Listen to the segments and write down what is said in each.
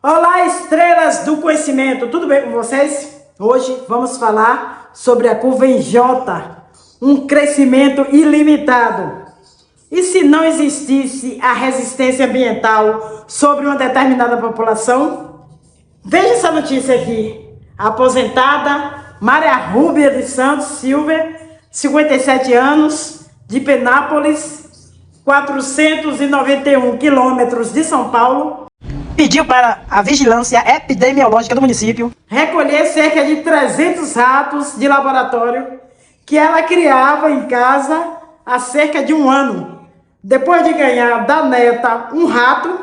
Olá, estrelas do conhecimento, tudo bem com vocês? Hoje vamos falar sobre a curva em J, um crescimento ilimitado. E se não existisse a resistência ambiental sobre uma determinada população? Veja essa notícia aqui. A aposentada Maria Rúbia dos Santos Silva, 57 anos, de Penápolis, 491 quilômetros de São Paulo, pediu para a vigilância epidemiológica do município recolher cerca de 300 ratos de laboratório que ela criava em casa há cerca de um ano. Depois de ganhar da neta um rato,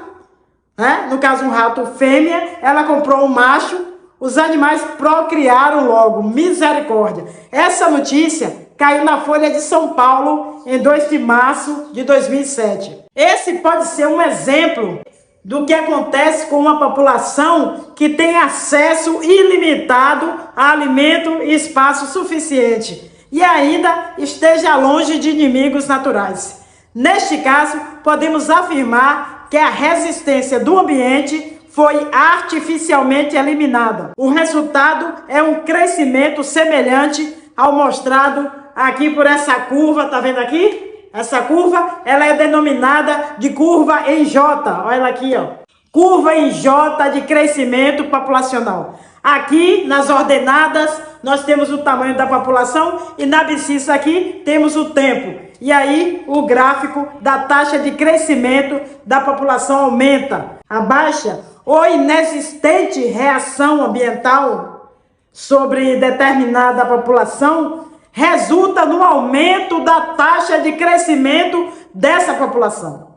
no caso um rato fêmea, ela comprou um macho, os animais procriaram logo, misericórdia. Essa notícia caiu na Folha de São Paulo em 2 de março de 2007. Esse pode ser um exemplo do que acontece com uma população que tem acesso ilimitado a alimento e espaço suficiente e ainda esteja longe de inimigos naturais. Neste caso, podemos afirmar que a resistência do ambiente foi artificialmente eliminada. O resultado é um crescimento semelhante ao mostrado aqui por essa curva, tá vendo aqui? Essa curva, ela é denominada de curva em J. Olha ela aqui, ó. Curva em J de crescimento populacional. Aqui, nas ordenadas, nós temos o tamanho da população e na abscissa aqui temos o tempo. E aí, o gráfico da taxa de crescimento da população aumenta. A baixa ou inexistente reação ambiental sobre determinada população resulta no aumento da taxa de crescimento dessa população.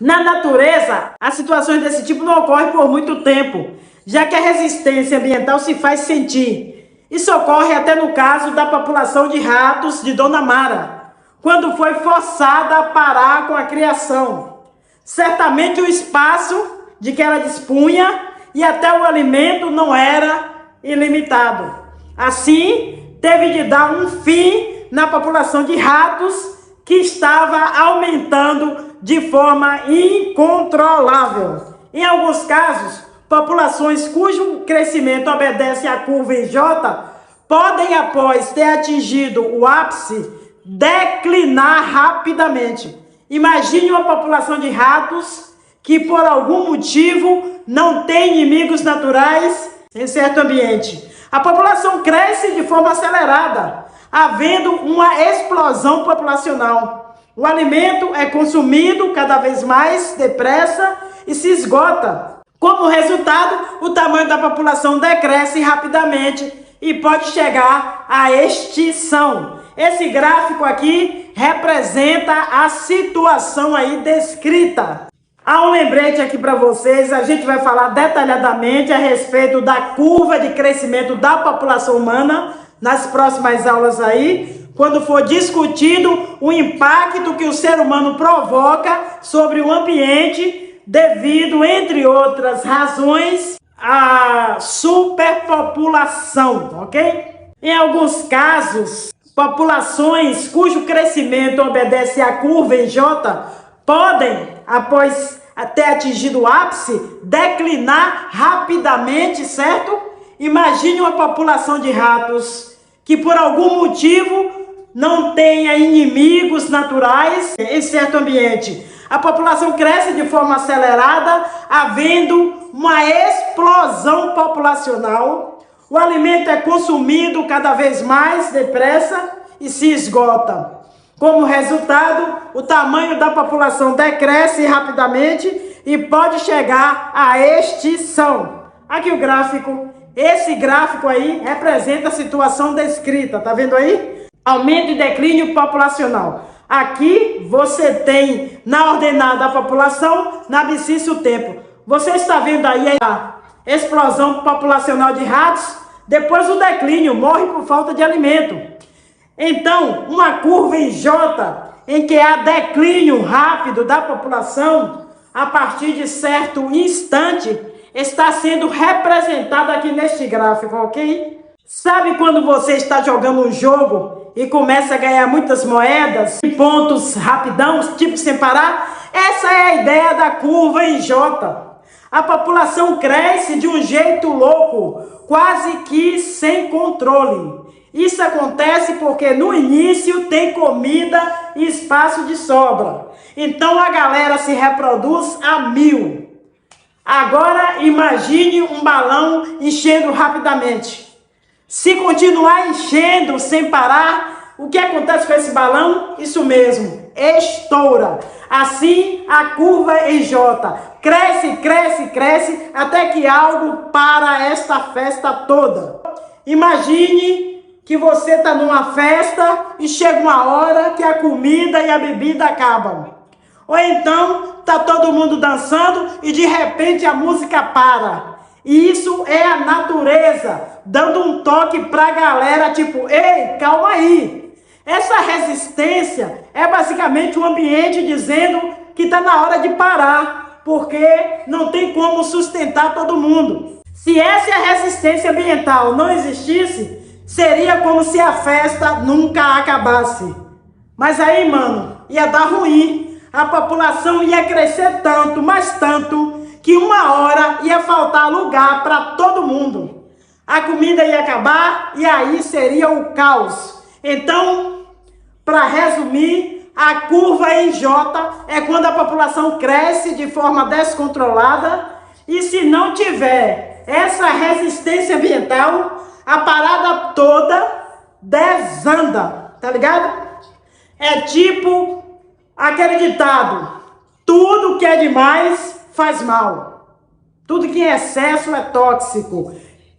Na natureza, as situações desse tipo não ocorrem por muito tempo, já que a resistência ambiental se faz sentir. Isso ocorre até no caso da população de ratos de Dona Mara, quando foi forçada a parar com a criação. Certamente o espaço de que ela dispunha e até o alimento não era ilimitado. Assim, teve de dar um fim na população de ratos que estava aumentando de forma incontrolável. Em alguns casos, populações cujo crescimento obedece à curva em J podem, após ter atingido o ápice, declinar rapidamente. Imagine uma população de ratos que por algum motivo não tem inimigos naturais em certo ambiente. A população cresce de forma acelerada, havendo uma explosão populacional. O alimento é consumido cada vez mais depressa e se esgota. Como resultado, o tamanho da população decresce rapidamente e pode chegar à extinção. Esse gráfico aqui representa a situação aí descrita. Há um lembrete aqui para vocês, a gente vai falar detalhadamente a respeito da curva de crescimento da população humana nas próximas aulas aí, quando for discutido o impacto que o ser humano provoca sobre o ambiente devido, entre outras razões, à superpopulação, ok? Em alguns casos, populações cujo crescimento obedece à curva em J podem, após ter atingido o ápice, declinar rapidamente, certo? Imagine uma população de ratos que por algum motivo não tenha inimigos naturais em certo ambiente. A população cresce de forma acelerada, havendo uma explosão populacional. O alimento é consumido cada vez mais depressa e se esgota. Como resultado, o tamanho da população decresce rapidamente e pode chegar à extinção. Aqui o gráfico, esse gráfico aí representa a situação descrita, tá vendo aí? Aumento e declínio populacional. Aqui você tem na ordenada a população, na abscissa o tempo. Você está vendo aí a explosão populacional de ratos, depois o declínio, morre por falta de alimento. Então, uma curva em J, em que há declínio rápido da população, a partir de certo instante, está sendo representada aqui neste gráfico, ok? Sabe quando você está jogando um jogo e começa a ganhar muitas moedas, pontos rapidão, tipo sem parar? Essa é a ideia da curva em J. A população cresce de um jeito louco, quase que sem controle. Isso acontece porque no início tem comida e espaço de sobra. Então a galera se reproduz a 1000. Agora imagine um balão enchendo rapidamente. Se continuar enchendo sem parar, o que acontece com esse balão? Isso mesmo, estoura. Assim a curva em J cresce, cresce, cresce, até que algo para esta festa toda. Imagine que você está numa festa e chega uma hora que a comida e a bebida acabam. Ou então está todo mundo dançando e de repente a música para. E isso é a natureza dando um toque para a galera, tipo, ei, calma aí. Essa resistência é basicamente o ambiente dizendo que está na hora de parar, porque não tem como sustentar todo mundo. Se essa resistência ambiental não existisse, seria como se a festa nunca acabasse. Mas aí, mano, ia dar ruim. A população ia crescer tanto, mas tanto, que uma hora ia faltar lugar para todo mundo. A comida ia acabar e aí seria o caos. Então, para resumir, a curva em J é quando a população cresce de forma descontrolada e se não tiver essa resistência ambiental, a parada toda desanda, tá ligado? É tipo aquele ditado, tudo que é demais faz mal. Tudo que é excesso é tóxico.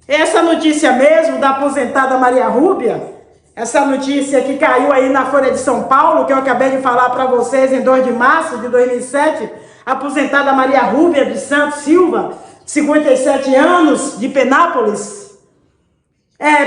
Essa notícia mesmo da aposentada Maria Rúbia, essa notícia que caiu aí na Folha de São Paulo, que eu acabei de falar para vocês em 2 de março de 2007, a aposentada Maria Rúbia dos Santos Silva, 57 anos, de Penápolis,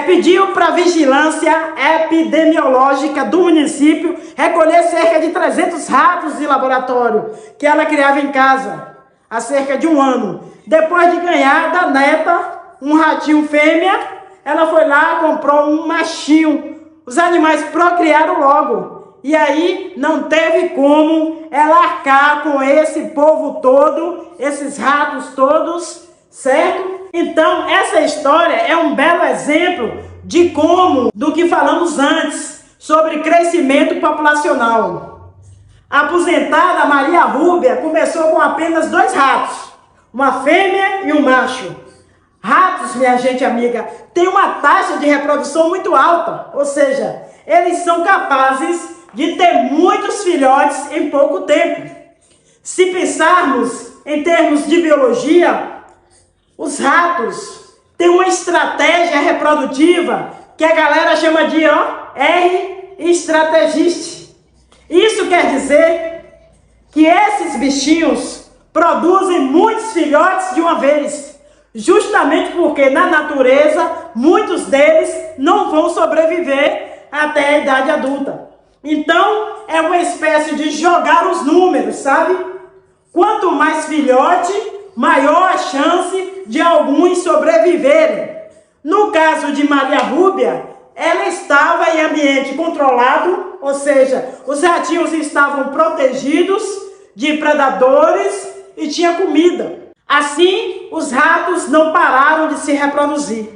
pediu para a vigilância epidemiológica do município recolher cerca de 300 ratos de laboratório que ela criava em casa há cerca de 1 ano. Depois de ganhar da neta um ratinho fêmea, ela foi lá e comprou um machinho. Os animais procriaram logo. E aí não teve como ela arcar com esse povo todo, esses ratos todos, certo? Então essa história é um belo exemplo de como, do que falamos antes, sobre crescimento populacional. A aposentada Maria Rúbia começou com apenas 2 ratos, uma fêmea e um macho. Ratos, minha gente amiga, têm uma taxa de reprodução muito alta, ou seja, eles são capazes de ter muitos filhotes em pouco tempo. Se pensarmos em termos de biologia, os ratos têm uma estratégia reprodutiva que a galera chama de R estrategiste. Isso quer dizer que esses bichinhos produzem muitos filhotes de uma vez. Justamente porque na natureza muitos deles não vão sobreviver até a idade adulta. Então é uma espécie de jogar os números, sabe? Quanto mais filhote, maior a chance de alguns sobreviverem. No caso de Maria Rúbia, ela estava em ambiente controlado, ou seja, os ratinhos estavam protegidos de predadores e tinha comida. Assim, os ratos não pararam de se reproduzir.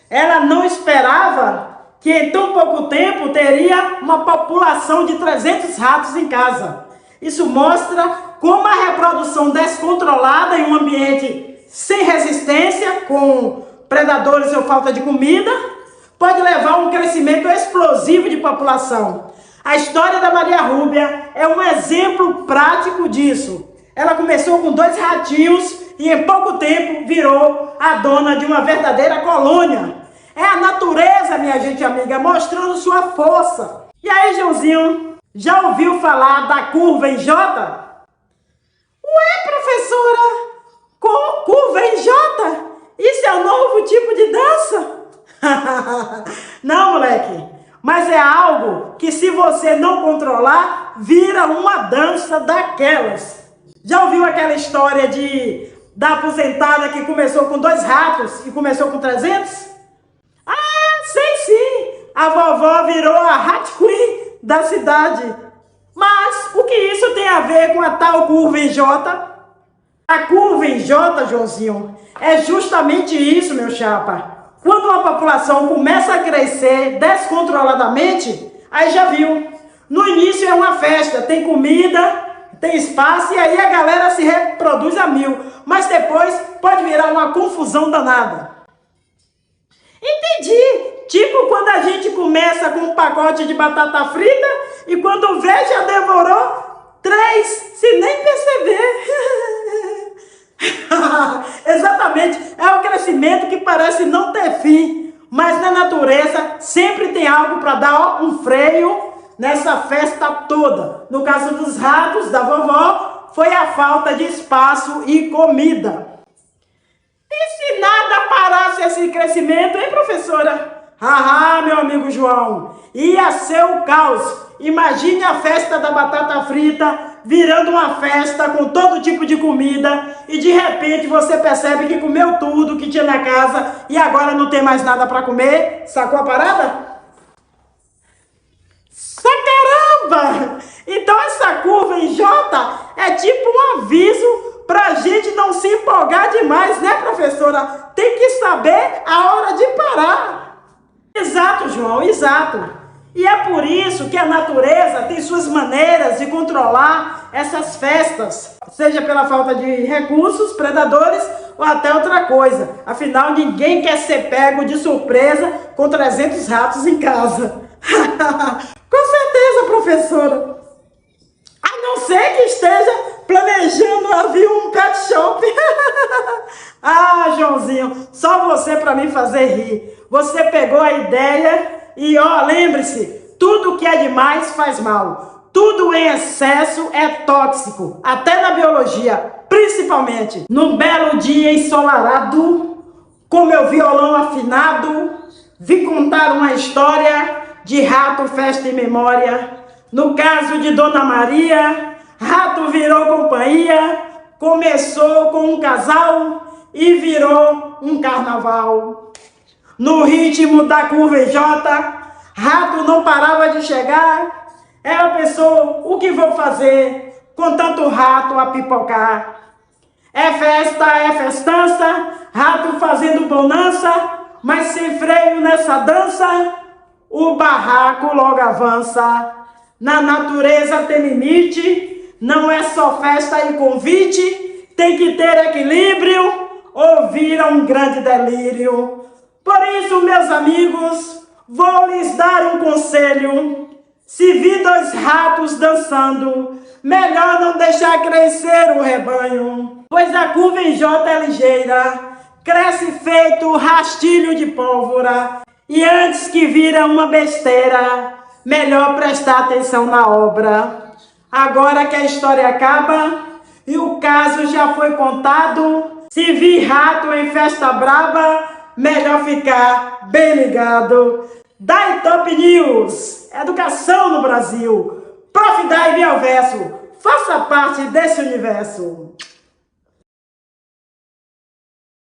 Ela não esperava que em tão pouco tempo teria uma população de 300 ratos em casa. Isso mostra como a reprodução descontrolada em um ambiente sem resistência, com predadores ou falta de comida, pode levar a um crescimento explosivo de população. A história da Maria Rúbia é um exemplo prático disso. Ela começou com 2 ratinhos e em pouco tempo virou a dona de uma verdadeira colônia. É a natureza, minha gente amiga, mostrando sua força. E aí, Joãozinho, já ouviu falar da curva em J? Ué, professora, curva em J? Isso é um novo tipo de dança? Não, moleque, mas é algo que se você não controlar, vira uma dança daquelas. Já ouviu aquela história da aposentada que começou com 2 ratos e começou com 300? Ah, sei sim! A vovó virou a Rat Queen da cidade. Mas o que isso tem a ver com a tal curva em J? A curva em J, Joãozinho, é justamente isso, meu chapa. Quando uma população começa a crescer descontroladamente, aí já viu. No início é uma festa, tem comida, tem espaço e aí a galera se reproduz a mil. Mas depois pode virar uma confusão danada. Entendi. Tipo quando a gente começa com um pacote de batata frita e quando vê já devorou 3, sem nem perceber. Exatamente, é um crescimento que parece não ter fim, mas na natureza sempre tem algo para dar um freio nessa festa toda. No caso dos ratos da vovó, foi a falta de espaço e comida. E se nada parasse esse crescimento, hein, professora? Meu amigo João, ia ser o caos. Imagine a festa da batata frita virando uma festa com todo tipo de comida e de repente você percebe que comeu tudo que tinha na casa e agora não tem mais nada para comer. Sacou a parada? Caramba! Então essa curva em J é tipo um aviso pra gente não se empolgar demais, né, professora? Tem que saber a hora de parar. Exato, João, exato. E é por isso que a natureza tem suas maneiras de controlar essas festas, seja pela falta de recursos, predadores ou até outra coisa. Afinal, ninguém quer ser pego de surpresa com 300 ratos em casa. Com certeza, professora. A não ser que esteja planejando abrir um pet shop. Joãozinho, só você para me fazer rir. Você pegou a ideia e, lembre-se, tudo que é demais faz mal. Tudo em excesso é tóxico, até na biologia, principalmente. Num belo dia ensolarado, com meu violão afinado, vim contar uma história de rato, festa e memória. No caso de Dona Maria, rato virou companhia, começou com um casal e virou um carnaval. No ritmo da curva em J, rato não parava de chegar. Ela pensou, o que vou fazer com tanto rato a pipocar? É festa, é festança, rato fazendo bonança, mas sem freio nessa dança, o barraco logo avança. Na natureza tem limite, não é só festa e convite, tem que ter equilíbrio, ou vira um grande delírio. Por isso, meus amigos, vou lhes dar um conselho. Se vir 2 ratos dançando, melhor não deixar crescer o rebanho, pois a curva em J é ligeira, cresce feito rastilho de pólvora, e antes que vira uma besteira, melhor prestar atenção na obra. Agora que a história acaba e o caso já foi contado, se vir rato em festa braba, melhor ficar bem ligado. Dai Top News, educação no Brasil. Prof. Dai Bielverso, faça parte desse universo.